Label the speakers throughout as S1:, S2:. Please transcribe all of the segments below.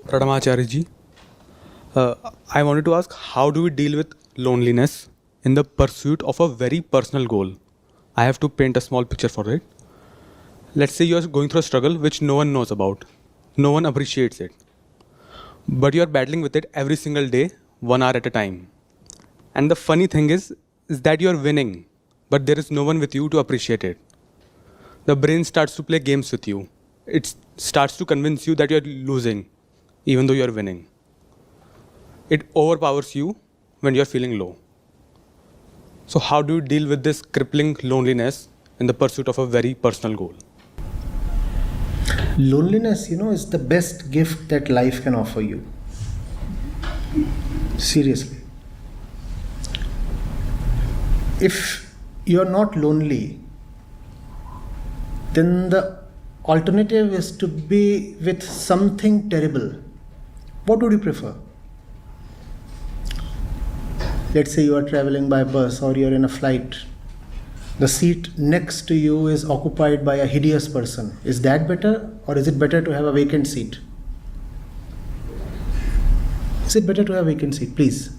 S1: Pranam Acharya ji. I wanted to ask, how do we deal with loneliness in the pursuit of a very personal goal? I have to paint a small picture for it. Let's say you are going through a struggle which no one knows about. No one appreciates it. But you are battling with it every single day, 1 hour at a time. And the funny thing is that you are winning, but there is no one with you to appreciate it. The brain starts to play games with you. It starts to convince you that you are losing, even though you are winning. It overpowers you when you are feeling low. So how do you deal with this crippling loneliness in the pursuit of a very personal goal?
S2: Loneliness, is the best gift that life can offer you. Seriously. If you're not lonely, then the alternative is to be with something terrible. What would you prefer? Let's say you are traveling by bus or you're in a flight. The seat next to you is occupied by a hideous person. Is that better, or is it better to have a vacant seat? Is it better to have a vacant seat? Please.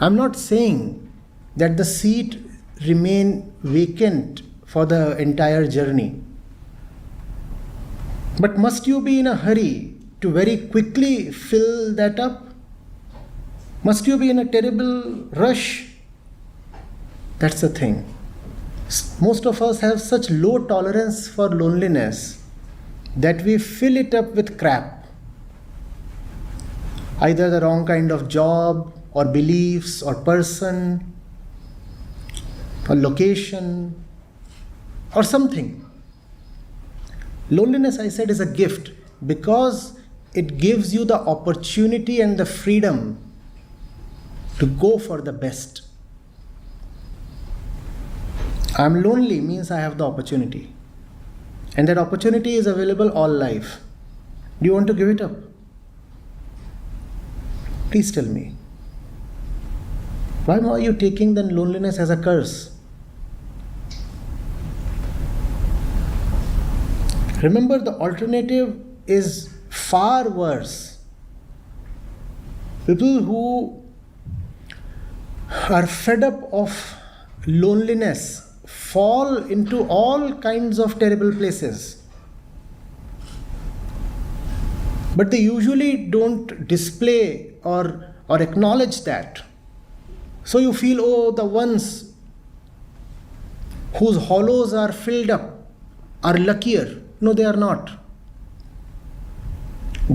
S2: I'm not saying that the seat remain vacant for the entire journey. But must you be in a hurry to very quickly fill that up? Must you be in a terrible rush? That's the thing. Most of us have such low tolerance for loneliness that we fill it up with crap. Either the wrong kind of job or beliefs or person or location or something. Loneliness, I said, is a gift because it gives you the opportunity and the freedom to go for the best. I'm lonely means I have the opportunity. And that opportunity is available all life. Do you want to give it up? Please tell me. Why are you taking then loneliness as a curse? Remember, the alternative is far worse. People who are fed up of loneliness fall into all kinds of terrible places. But they usually don't display or acknowledge that. So you feel, oh, the ones whose hollows are filled up are luckier. No, they are not.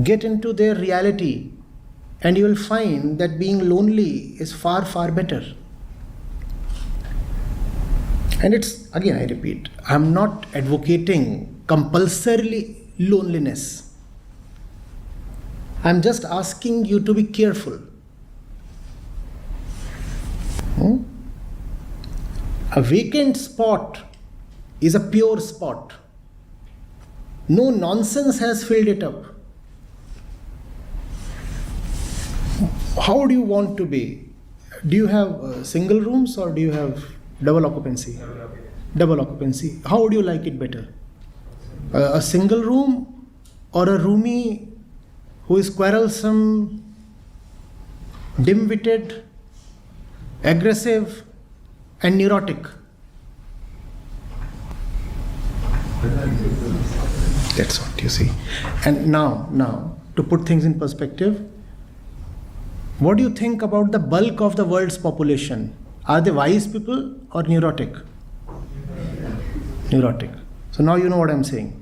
S2: Get into their reality and you will find that being lonely is far, far better. And it's, again, I repeat, I'm not advocating compulsorily loneliness. I'm just asking you to be careful. A vacant spot is a pure spot. No nonsense has filled it up. How do you want to be? Do you have single rooms or do you have double occupancy? Double occupancy. How would you like it better? A single room or a roomie who is quarrelsome, dim-witted, aggressive and neurotic? That's what you see. And now, to put things in perspective, what do you think about the bulk of the world's population? Are they wise people or neurotic? Neurotic. So now you know what I'm saying.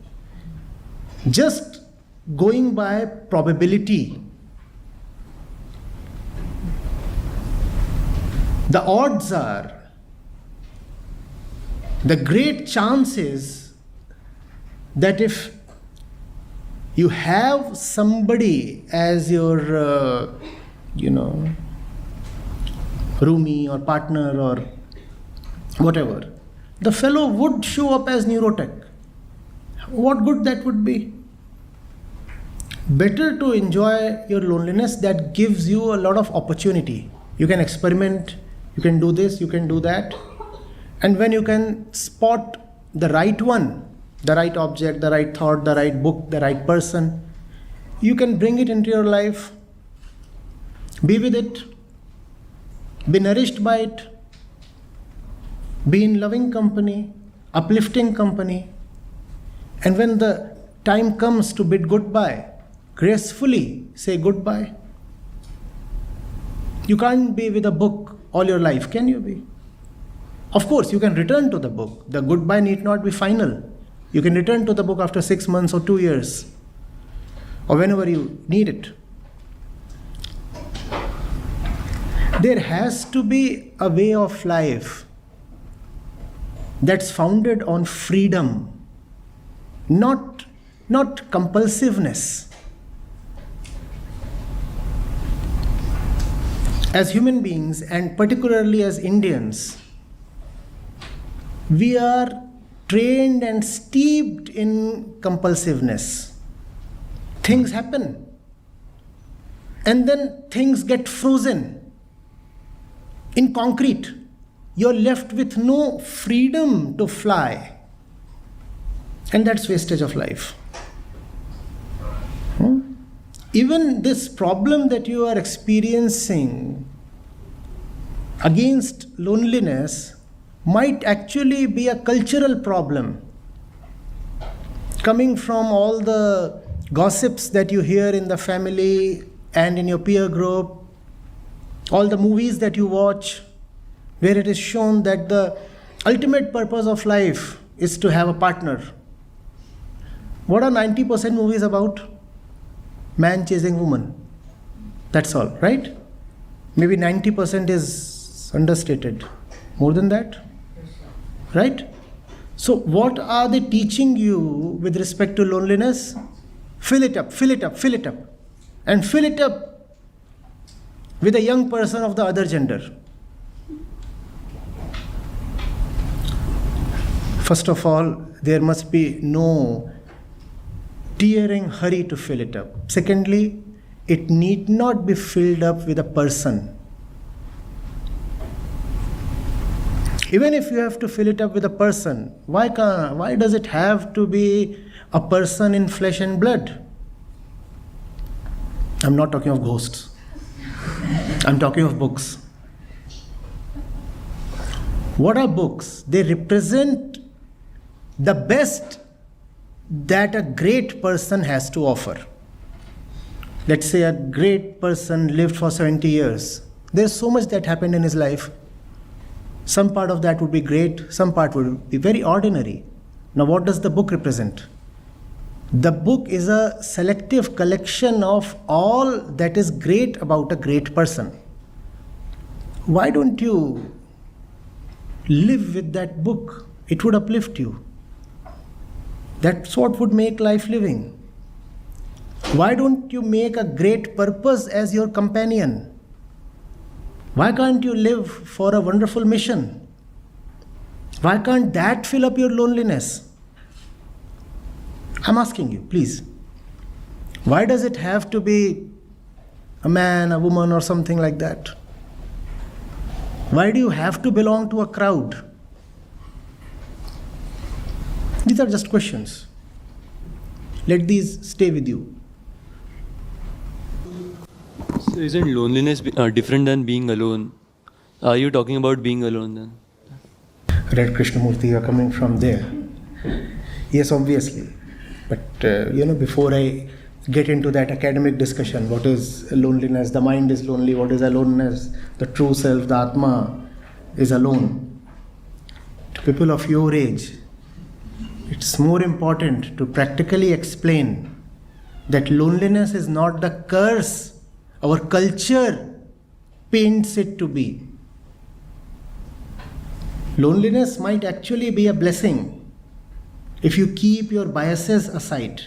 S2: Just going by probability, the odds are, the great chance is that if you have somebody as your, roomie or partner or whatever, the fellow would show up as neurotic. What good that would be? Better to enjoy your loneliness. That gives you a lot of opportunity. You can experiment, you can do this, you can do that. And when you can spot the right one, the right object, the right thought, the right book, the right person. You can bring it into your life, be with it, be nourished by it, be in loving company, uplifting company. And when the time comes to bid goodbye, gracefully say goodbye. You can't be with a book all your life, can you be? Of course, you can return to the book. The goodbye need not be final. You can return to the book after 6 months or 2 years, or whenever you need it. There has to be a way of life that's founded on freedom, not compulsiveness. As human beings, and particularly as Indians, we are trained and steeped in compulsiveness. Things happen, and then things get frozen in concrete. You're left with no freedom to fly, and that's wastage of life. Even this problem that you are experiencing against loneliness might actually be a cultural problem, coming from all the gossips that you hear in the family and in your peer group, all the movies that you watch, where it is shown that the ultimate purpose of life is to have a partner. What are 90% movies about? Man chasing woman. That's all, right? Maybe 90% is understated. More than that? Right? So what are they teaching you with respect to loneliness? Fill it up, fill it up, fill it up. And fill it up with a young person of the other gender. First of all, there must be no tearing hurry to fill it up. Secondly, it need not be filled up with a person. Even if you have to fill it up with a person, why does it have to be a person in flesh and blood? I'm not talking of ghosts. I'm talking of books. What are books? They represent the best that a great person has to offer. Let's say a great person lived for 70 years. There's so much that happened in his life. Some part of that would be great, some part would be very ordinary. Now, what does the book represent? The book is a selective collection of all that is great about a great person. Why don't you live with that book? It would uplift you. That's what would make life living. Why don't you make a great purpose as your companion? Why can't you live for a wonderful mission? Why can't that fill up your loneliness? I'm asking you, please. Why does it have to be a man, a woman, or something like that? Why do you have to belong to a crowd? These are just questions. Let these stay with you.
S3: So isn't loneliness different than being alone? Are you talking about being alone then?
S2: Red Krishnamurti, you are coming from there. Yes, obviously. But before I get into that academic discussion, what is loneliness? The mind is lonely. What is aloneness? The true self, the Atma, is alone. To people of your age, it's more important to practically explain that loneliness is not the curse our culture paints it to be. Loneliness might actually be a blessing if you keep your biases aside.